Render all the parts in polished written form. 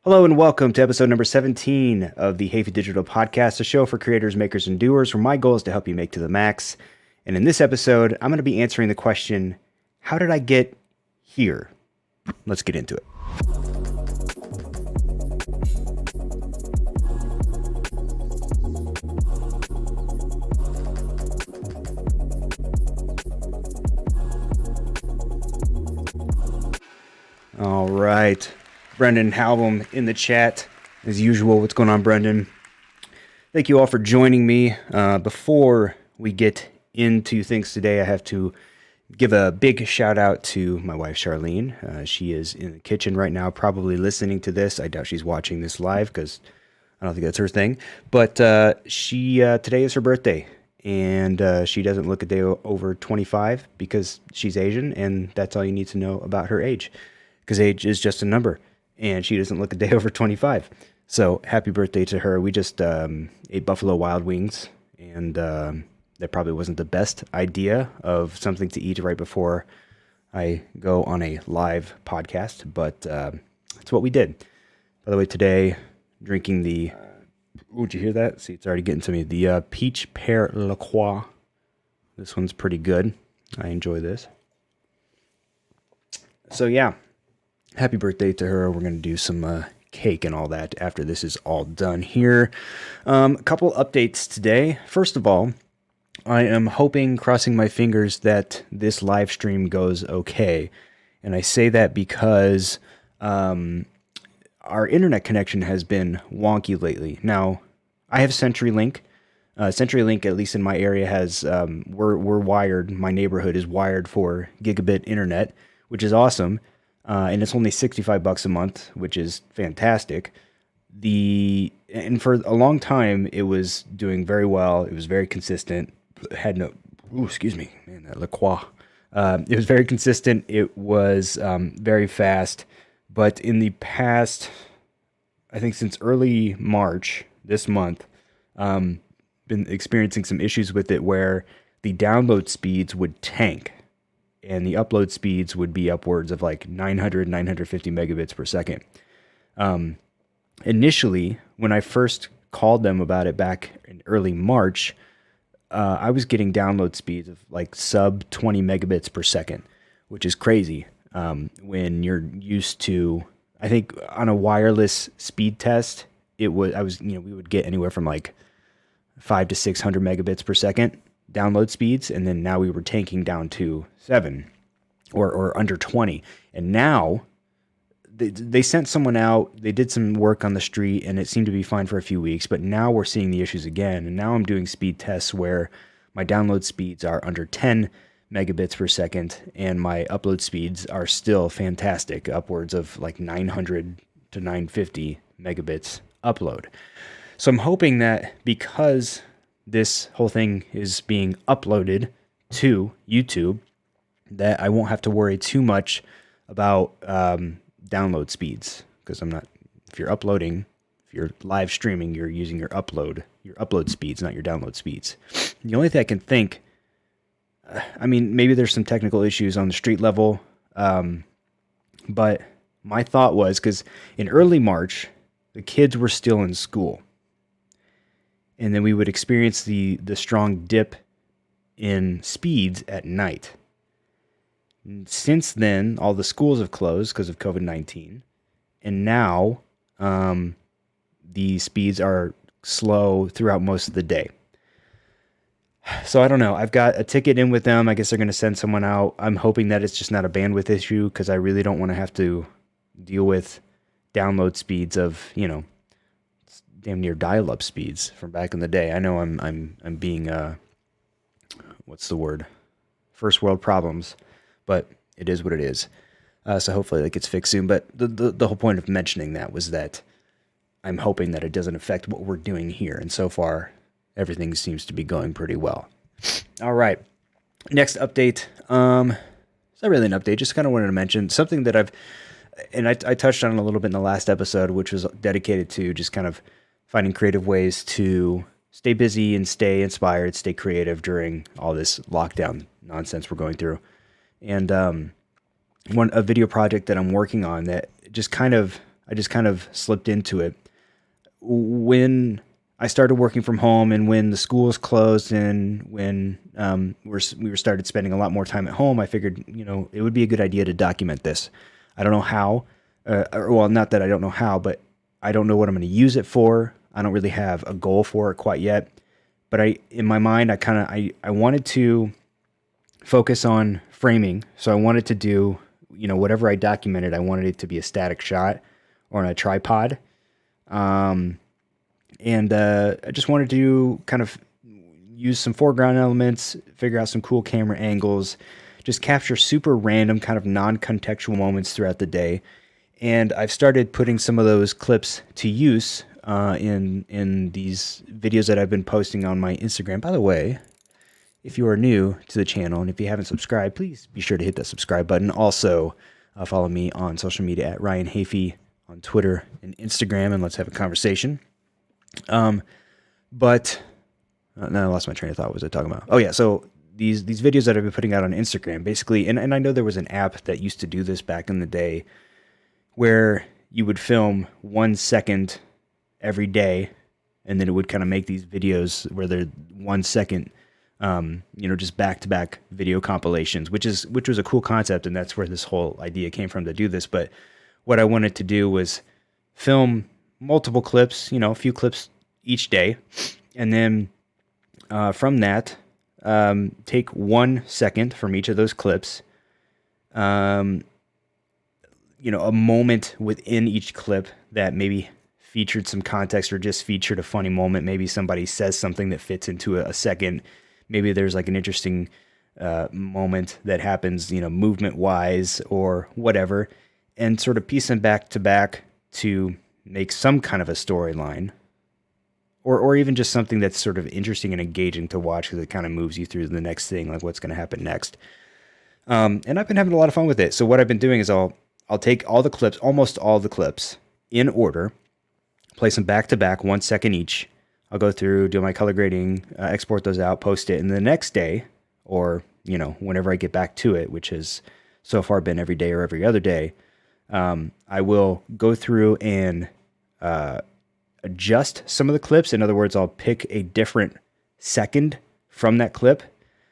Hello and welcome to episode number 17 of the Hafey Digital Podcast, a show for creators, makers, and doers, where my goal is to help you make to the max. And in this episode, I'm going to be answering the question, how did I get here? Let's get into it. All right. Brendan Halbum in the chat, as usual. What's going on, Brendan? Thank you all for joining me. Before we get into things today, I have to give a big shout out to my wife, Charlene. She is in the kitchen right now, probably listening to this. I doubt she's watching this live because I don't think that's her thing. But today is her birthday, and she doesn't look a day over 25 because she's Asian, and that's all you need to know about her age, because age is just a number. And she doesn't look a day over 25. So happy birthday to her. We just ate Buffalo Wild Wings, and that probably wasn't the best idea of something to eat right before I go on a live podcast, but that's what we did. By the way, today, drinking the, did you hear that? See, it's already getting to me. The Peach Pear La Croix. This one's pretty good. I enjoy this. So yeah. Happy birthday to her. We're going to do some cake and all that after this is all done here. A couple updates today. First of all, I am hoping, crossing my fingers, that this live stream goes okay. And I say that because our internet connection has been wonky lately. Now, I have CenturyLink. CenturyLink, at least in my area, has we're wired. My neighborhood is wired for gigabit internet, which is awesome. And it's only $65 a month, which is fantastic. And for a long time, it was doing very well. It was very consistent. It had no, excuse me, man, that La Croix. It was very consistent. It was very fast. But in the past, I think since early March this month, been experiencing some issues with it where the download speeds would tank. And the upload speeds would be upwards of like 900, 950 megabits per second. Initially, when I first called them about it back in early March, I was getting download speeds of like sub 20 megabits per second, which is crazy. When you're used to, I think on a wireless speed test, we would get anywhere from like 500 to 600 megabits per second download speeds, and then now we were tanking down to 7 or under 20. And now they sent someone out, they did some work on the street, and it seemed to be fine for a few weeks, but now we're seeing the issues again. And now I'm doing speed tests where my download speeds are under 10 megabits per second, and my upload speeds are still fantastic, upwards of like 900 to 950 megabits upload. So I'm hoping that because this whole thing is being uploaded to YouTube, that I won't have to worry too much about download speeds, because if you're uploading, if you're live streaming, you're using your upload speeds, not your download speeds. The only thing I can think, maybe there's some technical issues on the street level, but my thought was, because in early March, the kids were still in school. And then we would experience the strong dip in speeds at night. Since then, all the schools have closed because of COVID-19. And now the speeds are slow throughout most of the day. So I don't know. I've got a ticket in with them. I guess they're going to send someone out. I'm hoping that it's just not a bandwidth issue, because I really don't want to have to deal with download speeds of, damn near dial-up speeds from back in the day. I know I'm being what's the word? First world problems, but it is what it is. So hopefully that gets fixed soon. But the whole point of mentioning that was that I'm hoping that it doesn't affect what we're doing here. And so far, everything seems to be going pretty well. All right. Next update. It's not really an update. Just kind of wanted to mention something that I touched on a little bit in the last episode, which was dedicated to just kind of finding creative ways to stay busy and stay inspired, stay creative during all this lockdown nonsense we're going through. And a video project that I'm working on that just kind of, I just kind of slipped into it. When I started working from home and when the schools closed and when we were started spending a lot more time at home, I figured, it would be a good idea to document this. I don't know how, well, not that I don't know how, but I don't know what I'm going to use it for. I don't really have a goal for it quite yet. But in my mind, I wanted to focus on framing. So I wanted to do, whatever I documented, I wanted it to be a static shot or on a tripod. And I just wanted to kind of use some foreground elements, figure out some cool camera angles, just capture super random kind of non-contextual moments throughout the day. And I've started putting some of those clips to use in these videos that I've been posting on my Instagram. By the way, if you are new to the channel and if you haven't subscribed, please be sure to hit that subscribe button. Also, follow me on social media at Ryan Hafey on Twitter and Instagram, and let's have a conversation. But now I lost my train of thought. What was I talking about? Oh yeah, so these videos that I've been putting out on Instagram, basically, and I know there was an app that used to do this back in the day, where you would film 1 second every day, and then it would kind of make these videos where they're 1 second, just back-to-back video compilations, which was a cool concept, and that's where this whole idea came from to do this. But what I wanted to do was film multiple clips, a few clips each day, and then from that, take 1 second from each of those clips, a moment within each clip that maybe featured some context or just featured a funny moment. Maybe somebody says something that fits into a second. Maybe there's like an interesting moment that happens, movement-wise or whatever, and sort of piece them back to back to make some kind of a storyline, or even just something that's sort of interesting and engaging to watch because it kind of moves you through the next thing, like what's going to happen next. And I've been having a lot of fun with it. So what I've been doing is I'll take all the clips, almost all the clips, in order, place them back to back, 1 second each. I'll go through, do my color grading, export those out, post it, and the next day, or whenever I get back to it, which has so far been every day or every other day, I will go through and adjust some of the clips. In other words, I'll pick a different second from that clip.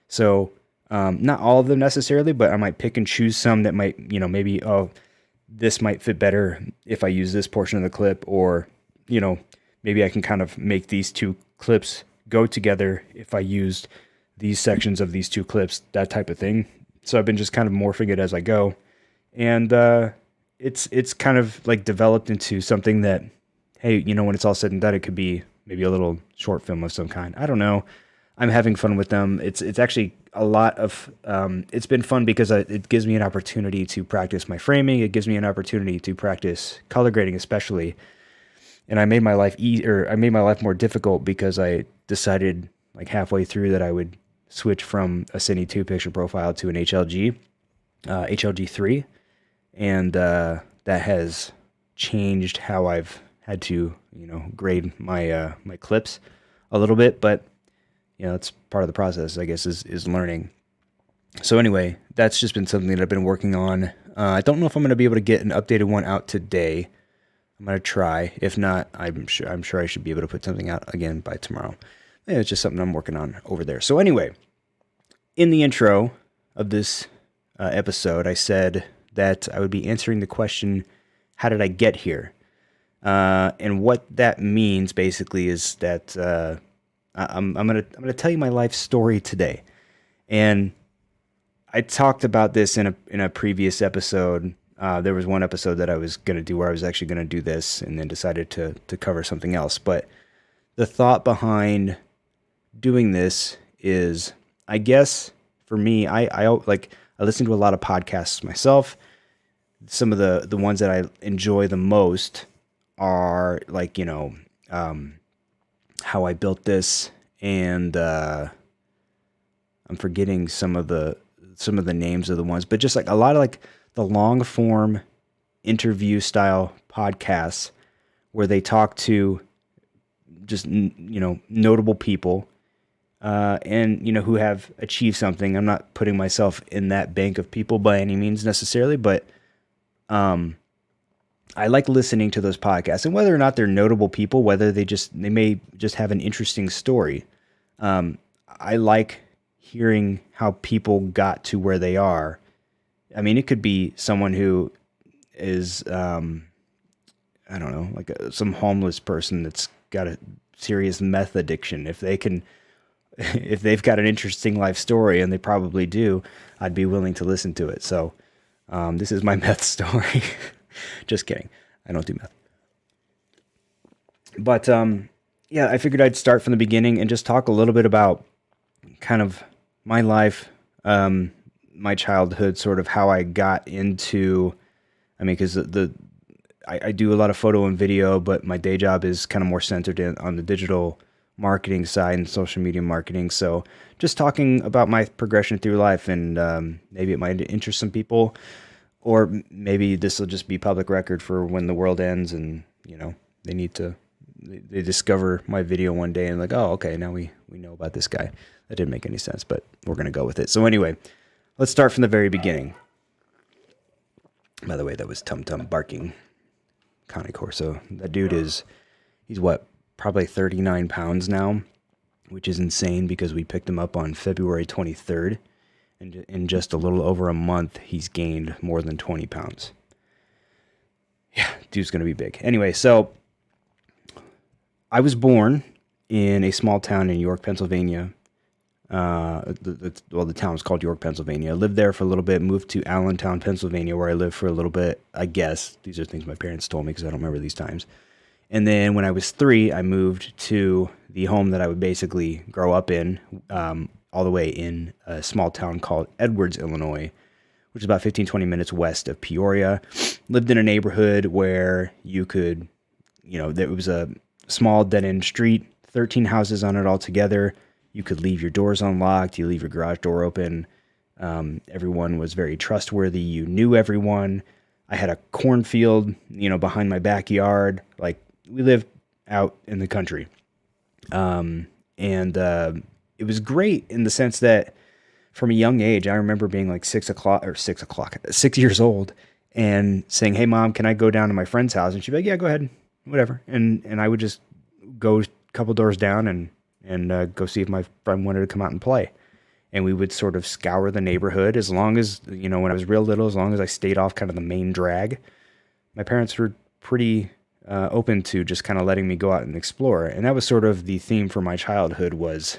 So not all of them necessarily, but I might pick and choose some that might, maybe, this might fit better if I use this portion of the clip, or, maybe I can kind of make these two clips go together if I used these sections of these two clips, that type of thing. So I've been just kind of morphing it as I go. And it's kind of like developed into something that, hey, when it's all said and done, it could be maybe a little short film of some kind. I don't know. I'm having fun with them. It's actually a lot of, it's been fun because it gives me an opportunity to practice my framing. It gives me an opportunity to practice color grading, especially. And I made my life I made my life more difficult because I decided like halfway through that I would switch from a Cine 2 picture profile to an HLG, HLG3. And that has changed how I've had to, grade my my clips a little bit, but it's part of the process, I guess, is learning. So anyway, that's just been something that I've been working on. I don't know if I'm going to be able to get an updated one out today. I'm going to try. If not, I'm sure I should be able to put something out again by tomorrow. Yeah, it's just something I'm working on over there. So anyway, in the intro of this episode, I said that I would be answering the question, how did I get here? And what that means basically is that I'm gonna tell you my life story today. And I talked about this in a previous episode. There was one episode that I was gonna do where I was actually gonna do this, and then decided to cover something else. But the thought behind doing this is, I guess for me, I listen to a lot of podcasts myself. Some of the ones that I enjoy the most are like, how I built this, and I'm forgetting some of the names of the ones, but just like a lot of like the long form interview style podcasts where they talk to just, notable people, and, who have achieved something. I'm not putting myself in that bank of people by any means necessarily, but I like listening to those podcasts, and whether or not they're notable people, whether they may just have an interesting story. I like hearing how people got to where they are. I mean, it could be someone who is, I don't know, like some homeless person that's got a serious meth addiction. If they've got an interesting life story, and they probably do, I'd be willing to listen to it. So, this is my meth story. Just kidding. I don't do meth. But, yeah, I figured I'd start from the beginning and just talk a little bit about kind of my life, my childhood, sort of how I got into, I mean, because I do a lot of photo and video, but my day job is kind of more centered on the digital marketing side and social media marketing. So just talking about my progression through life, and maybe it might interest some people, or maybe this will just be public record for when the world ends and, they discover my video one day and like, oh, okay, now we know about this guy. That didn't make any sense, but we're going to go with it. So anyway, let's start from the very beginning. By the way, that was Tum Tum barking. Cane Corso. That dude he's what, probably 39 pounds now, which is insane because we picked him up on February 23rd. And in just a little over a month, he's gained more than 20 pounds. Yeah, dude's going to be big. Anyway, so I was born in a small town in York, Pennsylvania. The town was called York, Pennsylvania. I lived there for a little bit, moved to Allentown, Pennsylvania, where I lived for a little bit, I guess. These are things my parents told me because I don't remember these times. And then when I was 3, I moved to the home that I would basically grow up in, all the way in a small town called Edwards, Illinois, which is about 15, 20 minutes west of Peoria. Lived in a neighborhood where you could, there was a small dead-end street, 13 houses on it altogether. You could leave your doors unlocked. You leave your garage door open. Everyone was very trustworthy. You knew everyone. I had a cornfield, behind my backyard. Like, we lived out in the country. It was great in the sense that from a young age, I remember being like 6 years old and saying, "Hey mom, can I go down to my friend's house?" And she'd be like, "Yeah, go ahead, whatever." And I would just go a couple doors down and go see if my friend wanted to come out and play. And we would sort of scour the neighborhood as long as, when I was real little, as long as I stayed off kind of the main drag. My parents were pretty open to just kind of letting me go out and explore. And that was sort of the theme for my childhood was,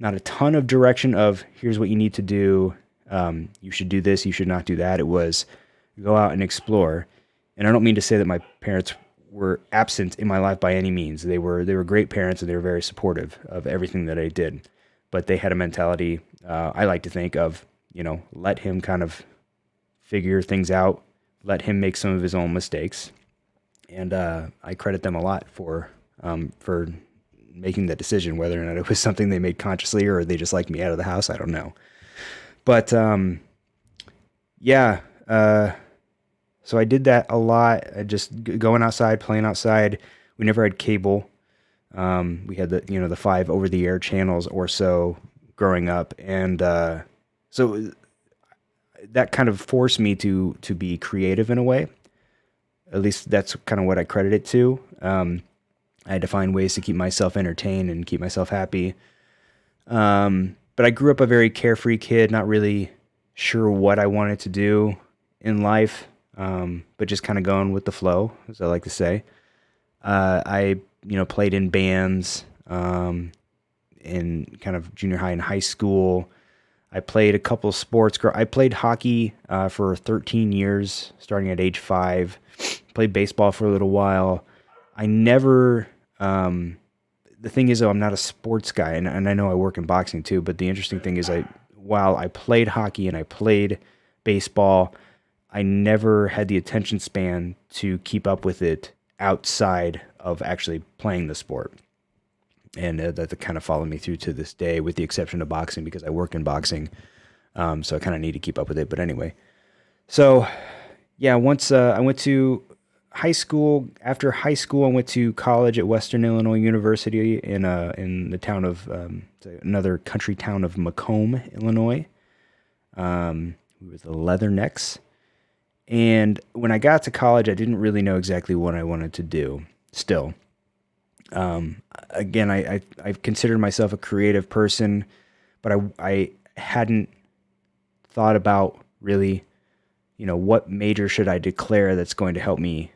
not a ton of direction of here's what you need to do. You should do this. You should not do that. It was go out and explore. And I don't mean to say that my parents were absent in my life by any means. They were great parents, and they were very supportive of everything that I did. But they had a mentality, I like to think of, let him kind of figure things out, let him make some of his own mistakes. And I credit them a lot for making that decision, whether or not it was something they made consciously or they just liked me out of the house. I don't know. But yeah, so I did that a lot. Just going outside, playing outside. We never had cable. We had the 5 over-the-air channels or so growing up, and so that kind of forced me to be creative in a way. At least that's kind of what I credit it to. I had to find ways to keep myself entertained and keep myself happy. But I grew up a very carefree kid, not really sure what I wanted to do in life, but just kind of going with the flow, as I like to say. I played in bands in kind of junior high and high school. I played a couple sports. I played hockey for 13 years, starting at age 5. Played baseball for a little while. I never... the thing is, though, I'm not a sports guy, and I know I work in boxing too, but the interesting thing is while I played hockey and I played baseball, I never had the attention span to keep up with it outside of actually playing the sport. And that kind of followed me through to this day, with the exception of boxing, because I work in boxing. So I kind of need to keep up with it. But anyway, so yeah, once I went to high school. After high school, I went to college at Western Illinois University in the town of another country town of Macomb, Illinois. We were the Leathernecks. And when I got to college, I didn't really know exactly what I wanted to do still. Again, I've considered myself a creative person, but I hadn't thought about really, what major should I declare that's going to help me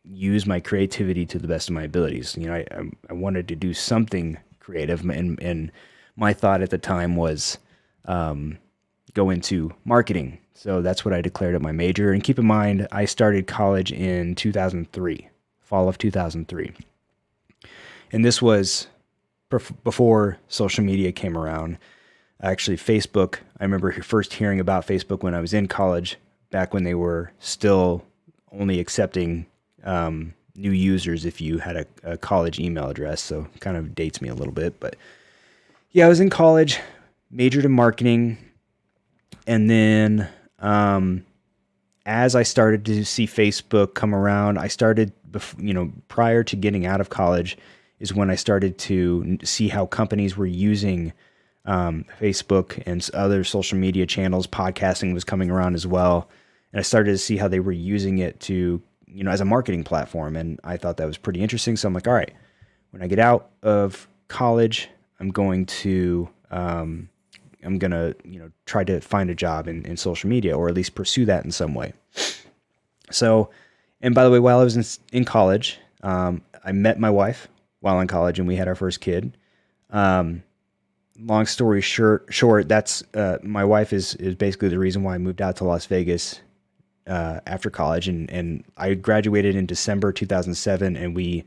use my creativity to the best of my abilities. I wanted to do something creative, and my thought at the time was go into marketing. So that's what I declared at my major. And keep in mind, I started college in 2003, fall of 2003. And this was before social media came around. Actually, Facebook, I remember first hearing about Facebook when I was in college, back when they were still only accepting new users if you had a college email address. So it kind of dates me a little bit. But yeah, I was in college, majored in marketing. And then as I started to see Facebook come around, I started, prior to getting out of college is when I started to see how companies were using Facebook and other social media channels. Podcasting was coming around as well. And I started to see how they were using it to, as a marketing platform. And I thought that was pretty interesting. So I'm like, all right, when I get out of college, I'm going to try to find a job in social media, or at least pursue that in some way. So, and by the way, while I was in college, I met my wife while in college, and we had our first kid. Long story short, that's my wife is basically the reason why I moved out to Las Vegas after college, and I graduated in December 2007, and we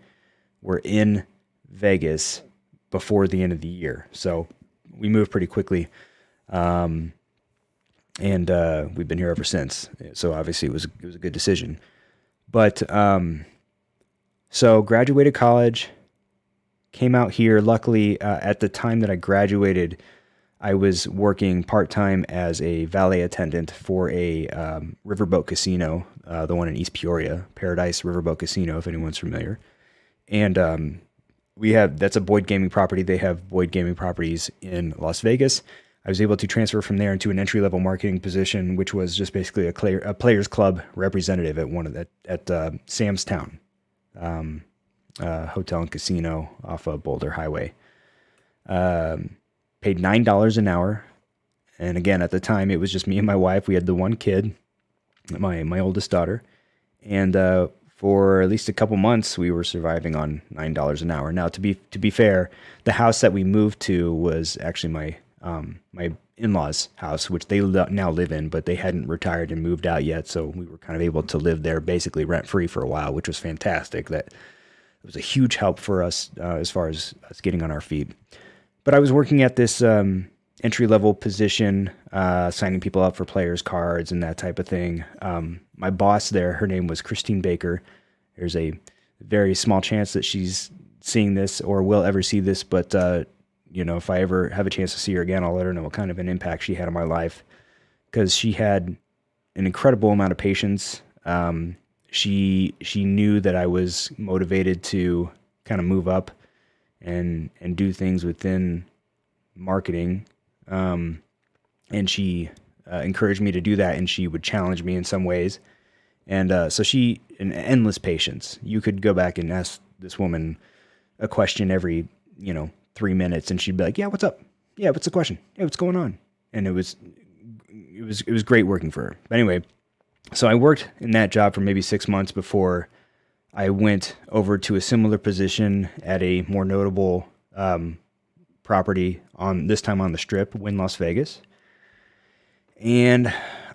were in Vegas before the end of the year. So we moved pretty quickly. And we've been here ever since. So obviously it was a good decision. But so graduated college, came out here. Luckily, at the time that I graduated, I was working part-time as a valet attendant for a riverboat casino, the one in East Peoria, Paradise Riverboat Casino, if anyone's familiar. And that's a Boyd Gaming property. They have Boyd Gaming properties in Las Vegas. I was able to transfer from there into an entry-level marketing position, which was just basically a players club representative at Sam's Town Hotel and Casino off of Boulder Highway. Paid $9 an hour, and again, at the time, it was just me and my wife. We had the one kid, my oldest daughter, and for at least a couple months, we were surviving on $9 an hour. Now, to be fair, the house that we moved to was actually my in-laws' house, which they now live in, but they hadn't retired and moved out yet, so we were kind of able to live there basically rent-free for a while, which was fantastic. That it was a huge help for us as far as us getting on our feet. But I was working at this entry-level position, signing people up for players' cards and that type of thing. My boss there, her name was Christine Baker. There's a very small chance that she's seeing this or will ever see this, but if I ever have a chance to see her again, I'll let her know what kind of an impact she had on my life, because she had an incredible amount of patience. She knew that I was motivated to kind of move up and do things within marketing. And she encouraged me to do that, and she would challenge me in some ways. And so an endless patience. You could go back and ask this woman a question every, 3 minutes, and she'd be like, "Yeah, what's up? Yeah, what's the question? Yeah, what's going on?" And it was great working for her. But anyway, so I worked in that job for maybe 6 months before I went over to a similar position at a more notable property this time on the Strip in Las Vegas. And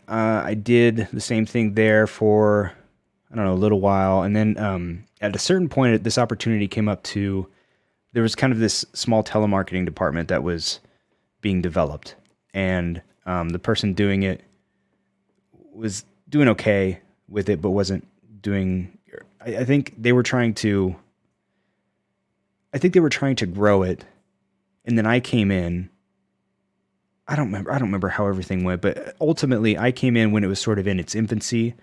I did the same thing there for, a little while. And then at a certain point, this opportunity came up there was kind of this small telemarketing department that was being developed. And the person doing it was doing okay with it, but wasn't doing, I think they were trying to grow it. And then I came in. I don't remember how everything went, but ultimately I came in when it was sort of in its infancy.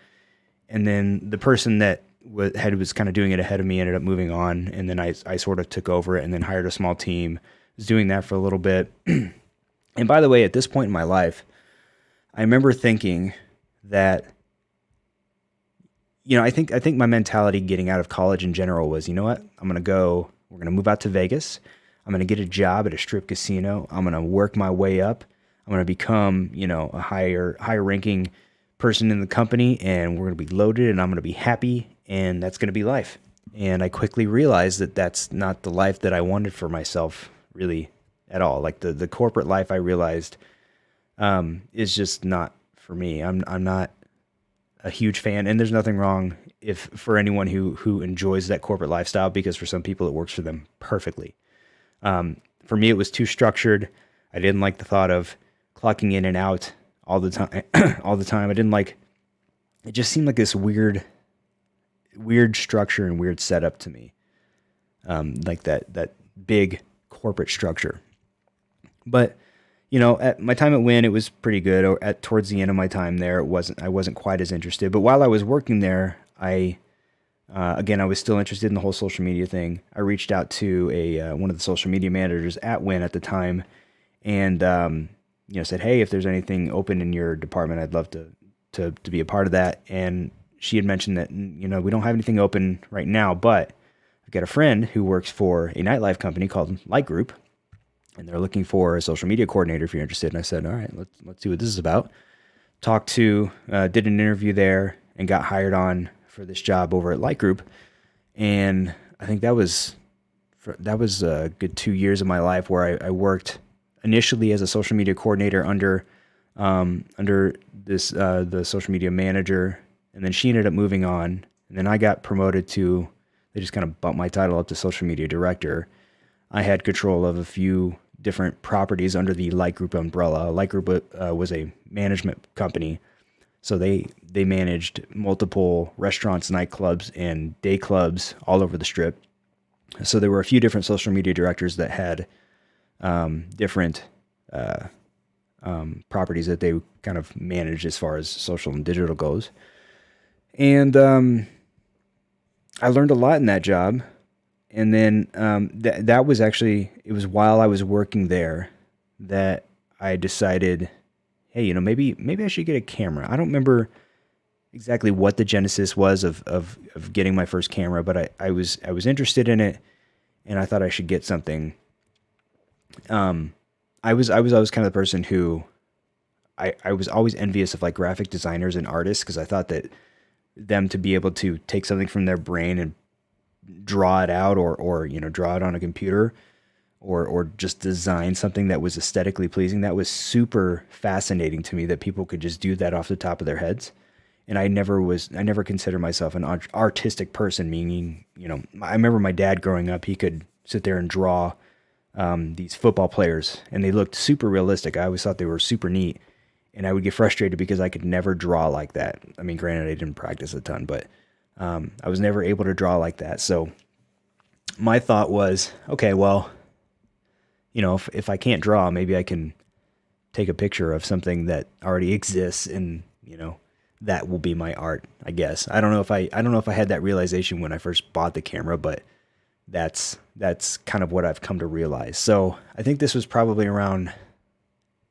And then the person that was kind of doing it ahead of me ended up moving on. And then I sort of took over it and then hired a small team. Was doing that for a little bit. And by the way, at this point in my life, I remember thinking that I think my mentality getting out of college in general was, you know what? We're going to move out to Vegas. I'm going to get a job at a strip casino. I'm going to work my way up. I'm going to become, a higher ranking person in the company, and we're going to be loaded, and I'm going to be happy, and that's going to be life. And I quickly realized that that's not the life that I wanted for myself really at all. Like the corporate life, I realized is just not for me. I'm not a huge fan, and there's nothing wrong if for anyone who enjoys that corporate lifestyle, because for some people it works for them perfectly. For me, it was too structured. I didn't like the thought of clocking in and out all the time. All the time. I didn't like. It just seemed like this weird structure and weird setup to me. Like that big corporate structure. But at my time at Win, it was pretty good. Or towards the end of my time there, I wasn't quite as interested. But while I was working there, I was still interested in the whole social media thing. I reached out to one of the social media managers at Win at the time, and said, "Hey, if there's anything open in your department, I'd love to be a part of that." And she had mentioned that we don't have anything open right now, but I've got a friend who works for a nightlife company called Light Group, and they're looking for a social media coordinator if you're interested. And I said, all right, let's see what this is about. Did an interview there and got hired on for this job over at Light Group. And I think that was a good 2 years of my life where I worked initially as a social media coordinator under this the social media manager, and then she ended up moving on, and then I got promoted to. They just kind of bumped my title up to social media director. I had control of a few different properties under the Light Group umbrella. Light Group was a management company, so they managed multiple restaurants, nightclubs, and day clubs all over the Strip. So there were a few different social media directors that had different properties that they kind of managed as far as social and digital goes. And I learned a lot in that job. And then that was actually, it was while I was working there that I decided, hey, maybe I should get a camera. I don't remember exactly what the genesis was of getting my first camera, but I was interested in it, and I thought I should get something. I was always kind of the person who I was always envious of like graphic designers and artists, because I thought that them to be able to take something from their brain and draw it out or draw it on a computer or just design something that was aesthetically pleasing. That was super fascinating to me, that people could just do that off the top of their heads. And I never considered myself an artistic person, meaning, I remember my dad growing up, he could sit there and draw these football players, and they looked super realistic. I always thought they were super neat, and I would get frustrated because I could never draw like that. I mean, granted, I didn't practice a ton, but I was never able to draw like that. So my thought was, okay, well, if I can't draw, maybe I can take a picture of something that already exists, and that will be my art, I guess. I don't know if I had that realization when I first bought the camera, but that's kind of what I've come to realize. So I think this was probably around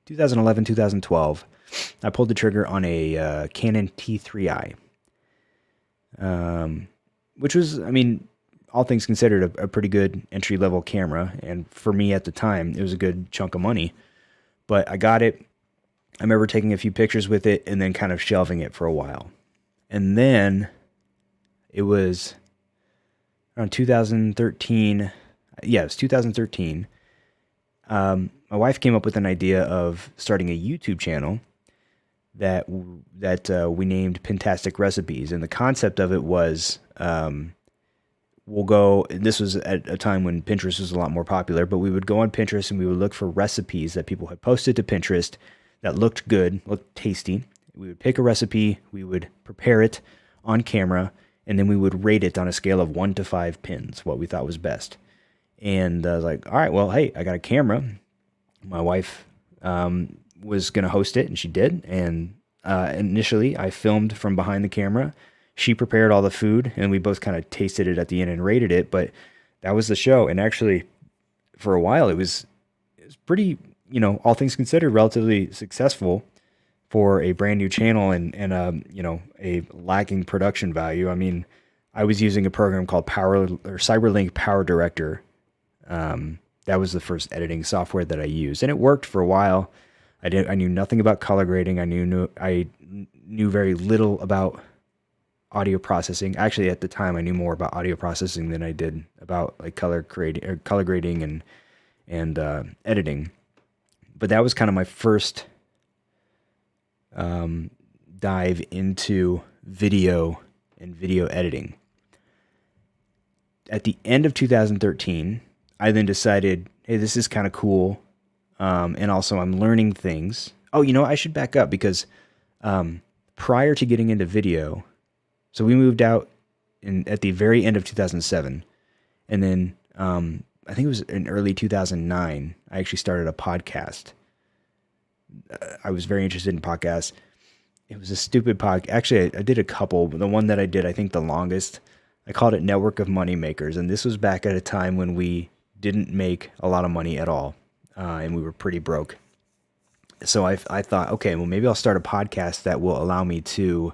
2011, 2012. I pulled the trigger on a Canon T3i, which was, I mean, all things considered, a pretty good entry-level camera. And for me at the time, it was a good chunk of money. But I got it. I remember taking a few pictures with it and then kind of shelving it for a while. And then it was around 2013. Yeah, it was 2013. My wife came up with an idea of starting a YouTube channel that we named Pintastic Recipes. And the concept of it was, we'll go, this was at a time when Pinterest was a lot more popular, but we would go on Pinterest and we would look for recipes that people had posted to Pinterest that looked good, looked tasty. We would pick a recipe, we would prepare it on camera, and then we would rate it on a scale of 1 to 5 pins, what we thought was best. And I was like, all right, well, hey, I got a camera. My wife was going to host it, and she did. And initially, I filmed from behind the camera. She prepared all the food, and we both kind of tasted it at the end and rated it. But that was the show. And actually, for a while, it was pretty, all things considered, relatively successful for a brand new channel and a lacking production value. I mean, I was using a program called Cyberlink Power Director. That was the first editing software that I used, and it worked for a while. I knew nothing about color grading. I knew very little about audio processing. Actually, at the time, I knew more about audio processing than I did about like color grading and editing. But that was kind of my first dive into video and video editing. At the end of 2013, I then decided, hey, this is kind of cool. And also I'm learning things. Oh, I should back up because prior to getting into video, so we moved out at the very end of 2007. And then I think it was in early 2009, I actually started a podcast. I was very interested in podcasts. It was a stupid podcast. Actually, I did a couple, but the one that I did, I think the longest, I called it Network of Moneymakers. And this was back at a time when we didn't make a lot of money at all. And we were pretty broke. So I thought, okay, well, maybe I'll start a podcast that will allow me to,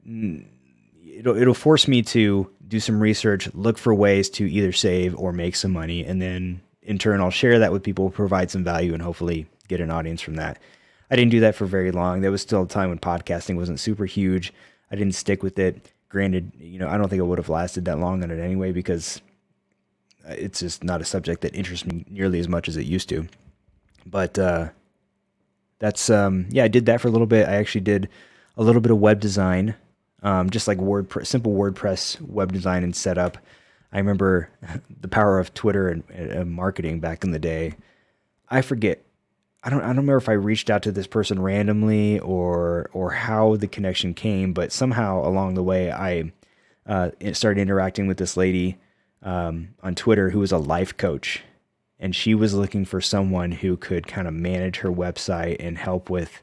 it'll force me to do some research, look for ways to either save or make some money. And then in turn, I'll share that with people, provide some value, and hopefully get an audience from that. I didn't do that for very long. There was still a time when podcasting wasn't super huge. I didn't stick with it. Granted, I don't think I would have lasted that long on it anyway, because it's just not a subject that interests me nearly as much as it used to. But that's, I did that for a little bit. I actually did a little bit of web design, just like simple WordPress web design and setup. I remember the power of Twitter and marketing back in the day. I forget. I don't remember if I reached out to this person randomly or how the connection came, but somehow along the way I started interacting with this lady on Twitter who was a life coach, and she was looking for someone who could kind of manage her website and help with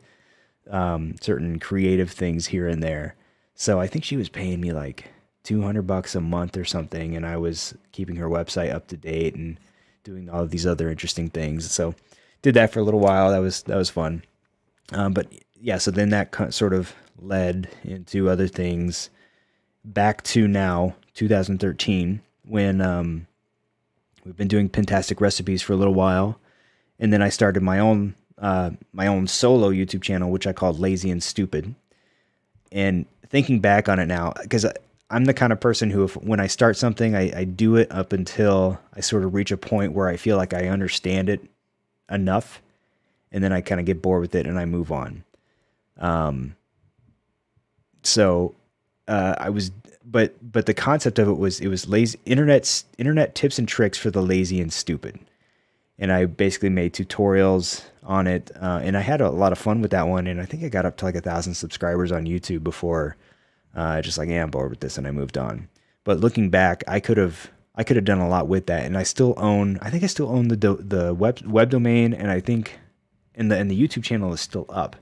certain creative things here and there. So I think she was paying me like $200 a month or something, and I was keeping her website up to date and doing all of these other interesting things. So did that for a little while. That was fun. But yeah, so then that sort of led into other things back to now, 2013, when we've been doing Pentastic recipes for a little while. And then I started my own solo YouTube channel, which I called Lazy and Stupid. And thinking back on it now, because I'm the kind of person who, when I start something, I do it up until I sort of reach a point where I feel like I understand it enough, and then I kind of get bored with it and I move on. But the concept of it was lazy internet tips and tricks for the lazy and stupid. And I basically made tutorials on it. And I had a lot of fun with that one. And I think I got up to like 1,000 subscribers on YouTube before just like, I'm bored with this, and I moved on. But looking back, I could have done a lot with that. And I think I still own the web domain. And I think and the YouTube channel is still up,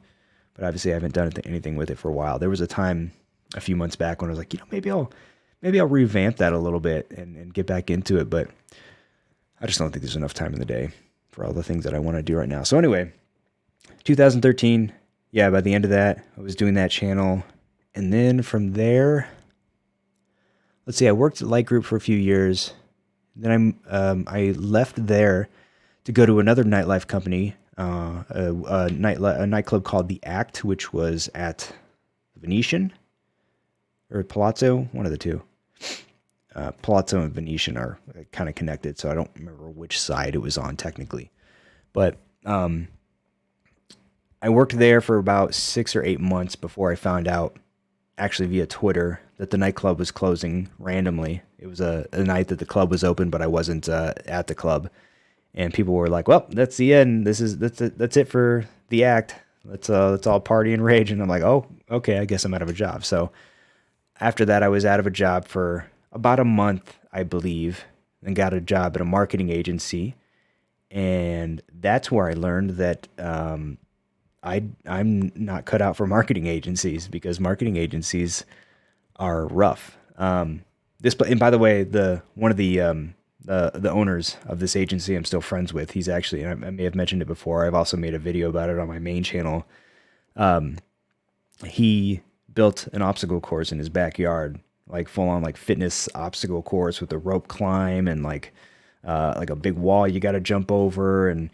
but obviously I haven't done anything with it for a while. There was a time a few months back when I was like, maybe I'll revamp that a little bit and get back into it. But I just don't think there's enough time in the day for all the things that I want to do right now. So anyway, 2013, by the end of that, I was doing that channel. And then from there, let's see, I worked at Light Group for a few years. Then I left there to go to another nightlife company, a nightclub called The Act, which was at Venetian or Palazzo, one of the two. Palazzo and Venetian are kind of connected, so I don't remember which side it was on technically. But I worked there for about 6 or 8 months before I found out, actually via Twitter, that the nightclub was closing randomly. It was a night that the club was open, but I wasn't at the club. And people were like, "Well, that's the end. That's it for The Act. Let's all party and rage." And I'm like, "Oh, okay. I guess I'm out of a job." So after that, I was out of a job for about a month, I believe, and got a job at a marketing agency. And that's where I learned that I'm not cut out for marketing agencies, because marketing agencies are rough. And by the way, one of the owners of this agency I'm still friends with. He's actually, I may have mentioned it before, I've also made a video about it on my main channel. He built an obstacle course in his backyard, like full on like fitness obstacle course with a rope climb and like a big wall you got to jump over, and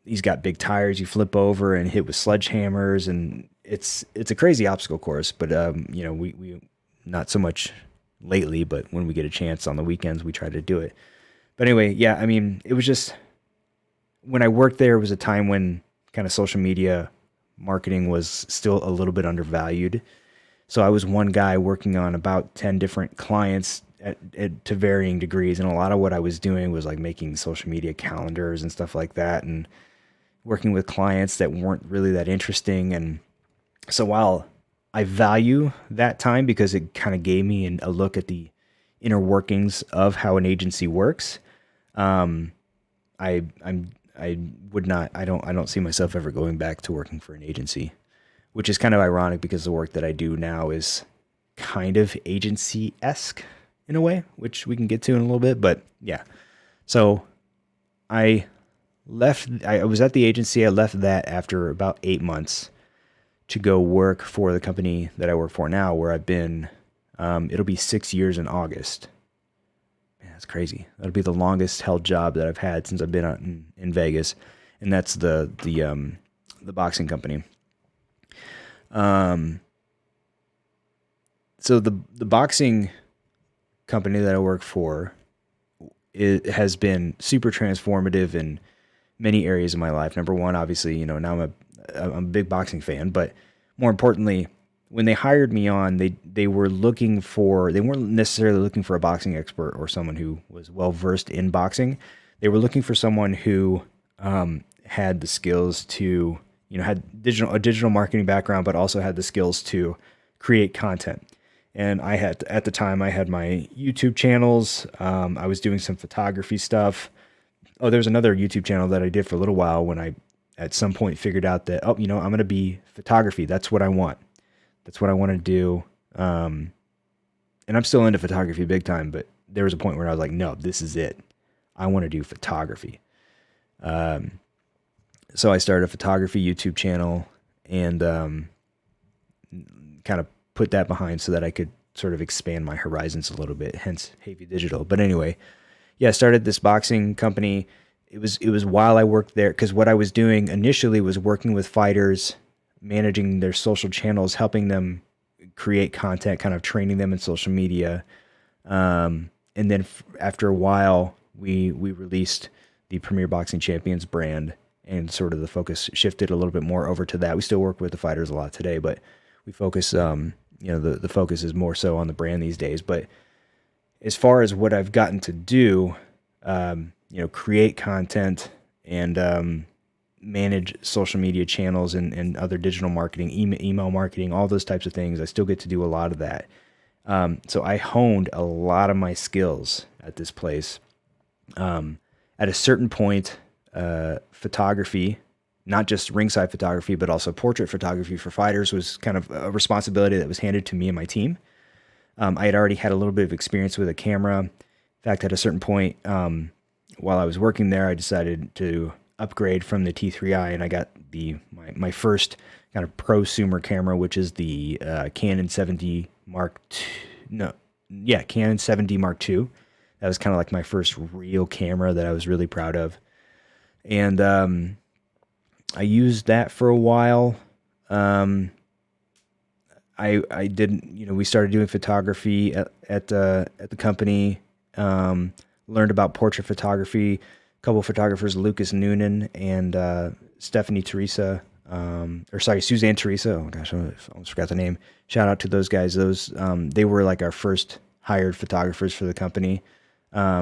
he's got big tires you flip over and hit with sledgehammers, and it's a crazy obstacle course. But we not so much lately, but when we get a chance on the weekends, we try to do it. But anyway, yeah, I mean, it was just when I worked there, it was a time when kind of social media marketing was still a little bit undervalued. So I was one guy working on about 10 different clients to varying degrees. And a lot of what I was doing was like making social media calendars and stuff like that, and working with clients that weren't really that interesting. And so while I value that time because it kind of gave me a look at the inner workings of how an agency works, I don't see myself ever going back to working for an agency, which is kind of ironic because the work that I do now is kind of agency-esque in a way, which we can get to in a little bit. But yeah, so I was at the agency. I left that after about 8 months to go work for the company that I work for now, where I've been, it'll be 6 years in August. Man, that's crazy. That'll be the longest held job that I've had since I've been out in Vegas. And that's the boxing company. So the boxing company that I work for, it has been super transformative in many areas of my life. Number one, obviously, now I'm a big boxing fan, but more importantly, when they hired me on, they weren't necessarily looking for a boxing expert or someone who was well versed in boxing. They were looking for someone who had the skills to, had a digital marketing background, but also had the skills to create content. And at the time, I had my YouTube channels. I was doing some photography stuff. Oh, there's another YouTube channel that I did for a little while when I, at some point, figured out that, I'm going to be photography. That's what I want. That's what I want to do. And I'm still into photography big time, but there was a point where I was like, no, this is it. I want to do photography. So I started a photography YouTube channel and kind of put that behind so that I could sort of expand my horizons a little bit, hence Hafey Digital. But anyway, yeah, I started this boxing company. It was while I worked there, because what I was doing initially was working with fighters, managing their social channels, helping them create content, kind of training them in social media. And then after a while, we released the Premier Boxing Champions brand, and sort of the focus shifted a little bit more over to that. We still work with the fighters a lot today, but we focus, the focus is more so on the brand these days. But as far as what I've gotten to do, create content and manage social media channels and other digital marketing, email marketing, all those types of things, I still get to do a lot of that. So I honed a lot of my skills at this place. At a certain point, photography, not just ringside photography, but also portrait photography for fighters, was kind of a responsibility that was handed to me and my team. I had already had a little bit of experience with a camera. In fact, at a certain point, while I was working there, I decided to upgrade from the T3i, and I got my first kind of prosumer camera, which is the Canon 70 Mark II. Canon 70 Mark II. That was kind of like my first real camera that I was really proud of. And I used that for a while. I didn't, we started doing photography at the company, learned about portrait photography. A couple of photographers, Lucas Noonan and Suzanne Teresa. Oh gosh, I almost forgot the name. Shout out to those guys. They were like our first hired photographers for the company,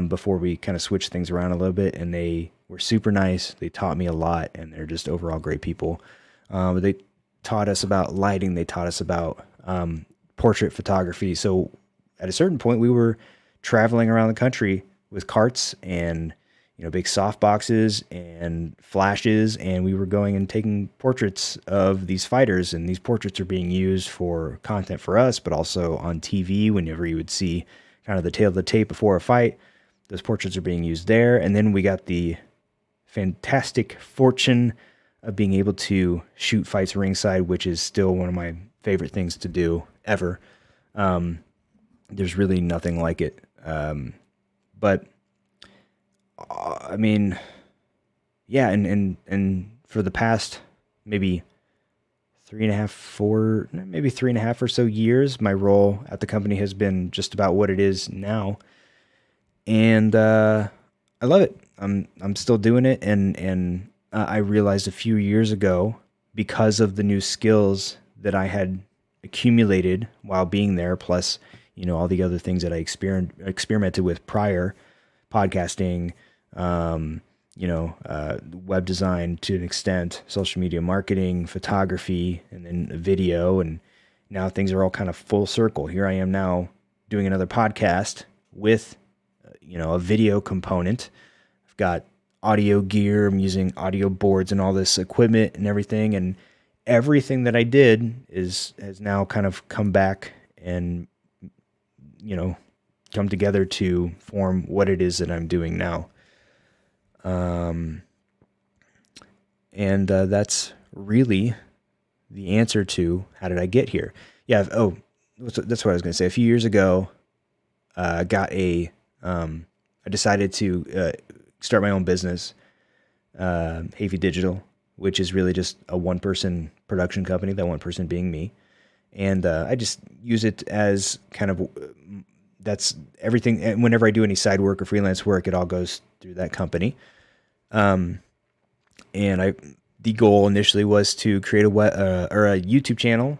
before we kind of switched things around a little bit, and they were super nice. They taught me a lot, and they're just overall great people. They taught us about lighting. They taught us about portrait photography. So at a certain point, we were traveling around the country with carts and big soft boxes and flashes, and we were going and taking portraits of these fighters, and these portraits are being used for content for us, but also on TV. Whenever you would see kind of the tail of the tape before a fight, those portraits are being used there. And then we got the fantastic fortune of being able to shoot fights ringside, which is still one of my favorite things to do ever. There's really nothing like it. But I mean, yeah. And for the past maybe 3.5 or so years, my role at the company has been just about what it is now. And, I love it. I'm still doing it. And I realized a few years ago, because of the new skills that I had accumulated while being there, plus, all the other things that I experimented with prior, podcasting, web design to an extent, social media marketing, photography, and then video. And now things are all kind of full circle. Here I am now doing another podcast with, a video component. I've got audio gear. I'm using audio boards and all this equipment and everything. And everything that I did has now kind of come back and, come together to form what it is that I'm doing now. And that's really the answer to how did I get here? Yeah. That's what I was going to say. A few years ago, I decided to start my own business, Hafey Digital, which is really just a one-person production company, that one person being me. And I just use it as kind of, that's everything. And whenever I do any side work or freelance work, it all goes through that company. And the goal initially was to create a YouTube channel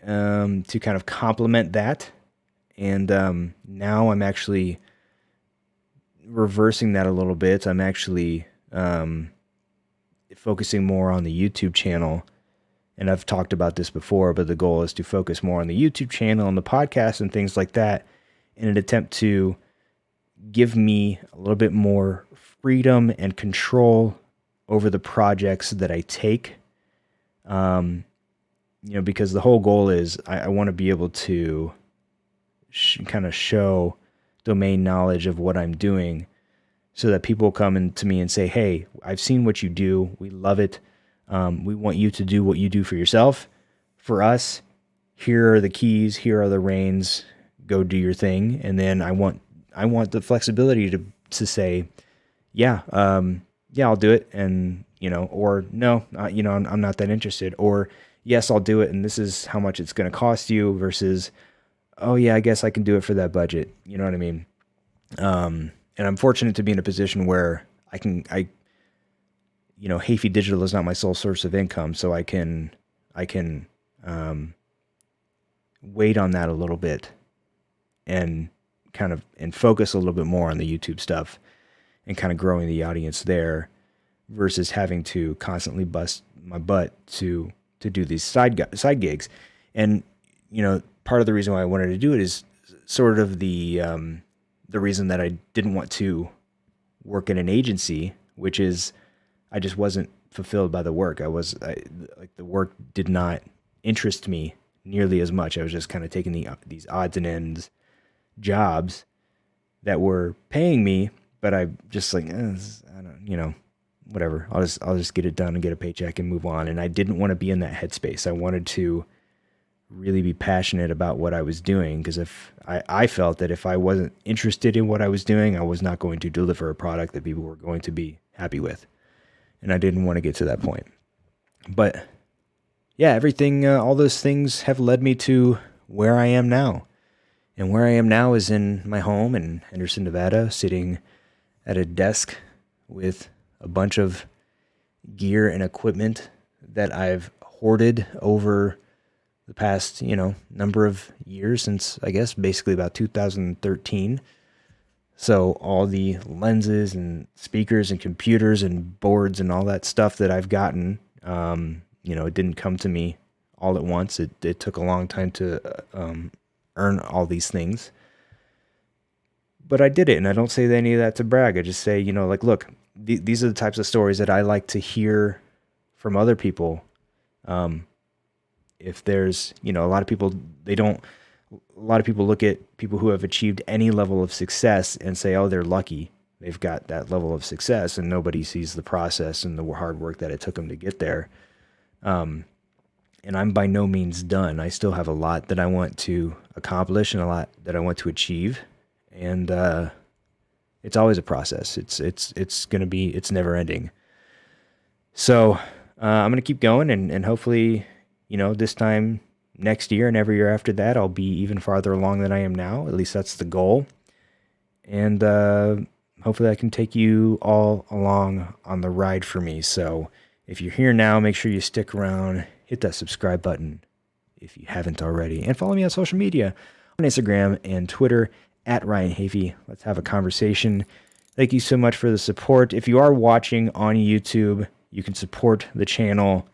to kind of complement that. And now I'm actually reversing that a little bit. I'm actually focusing more on the YouTube channel. And I've talked about this before, but the goal is to focus more on the YouTube channel and the podcast and things like that in an attempt to give me a little bit more freedom and control over the projects that I take. Because the whole goal is I want to be able to kind of show domain knowledge of what I'm doing so that people come in to me and say, hey, I've seen what you do. We love it. We want you to do what you do for yourself. For us, here are the keys. Here are the reins. Go do your thing. And then I want the flexibility to say, yeah, I'll do it. And, or no, I'm not that interested, or yes, I'll do it. And this is how much it's going to cost you versus, oh yeah, I guess I can do it for that budget. You know what I mean? And I'm fortunate to be in a position where Hafey Digital is not my sole source of income. So I can wait on that a little bit and focus a little bit more on the YouTube stuff and kind of growing the audience there versus having to constantly bust my butt to do these side gigs. And, part of the reason why I wanted to do it is sort of the reason that I didn't want to work in an agency, which is I just wasn't fulfilled by the work. The work did not interest me nearly as much. I was just kind of taking these odds and ends jobs that were paying me, but I just I don't, whatever. I'll just get it done and get a paycheck and move on. And I didn't want to be in that headspace. I wanted to really be passionate about what I was doing, because if I felt that if I wasn't interested in what I was doing, I was not going to deliver a product that people were going to be happy with. And I didn't want to get to that point. But yeah, everything, all those things have led me to where I am now. And where I am now is in my home in Henderson, Nevada, sitting at a desk with a bunch of gear and equipment that I've hoarded over the past, number of years, since I guess basically about 2013. So all the lenses and speakers and computers and boards and all that stuff that I've gotten, it didn't come to me all at once. It took a long time to earn all these things. But I did it, and I don't say any of that to brag. I just say, look, these are the types of stories that I like to hear from other people. If there's, a lot of people look at people who have achieved any level of success and say, oh, they're lucky. they've got that level of success, and nobody sees the process and the hard work that it took them to get there. And I'm by no means done. I still have a lot that I want to accomplish and a lot that I want to achieve. And it's always a process. It's never ending. So I'm going to keep going, and hopefully, this time next year and every year after that, I'll be even farther along than I am now. At least that's the goal. And hopefully I can take you all along on the ride for me. So if you're here now, make sure you stick around, hit that subscribe button if you haven't already, and follow me on social media on Instagram and Twitter at Ryan Hafey. Let's have a conversation. Thank you so much for the support. If you are watching on YouTube, you can support the channel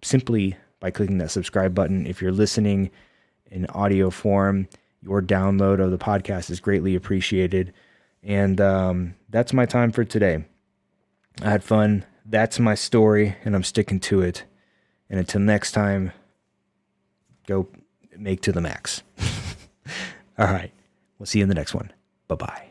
simply by clicking that subscribe button. If you're listening in audio form, your download of the podcast is greatly appreciated. And that's my time for today. I had fun. That's my story, and I'm sticking to it. And until next time, go make to the max. All right. We'll see you in the next one. Bye-bye.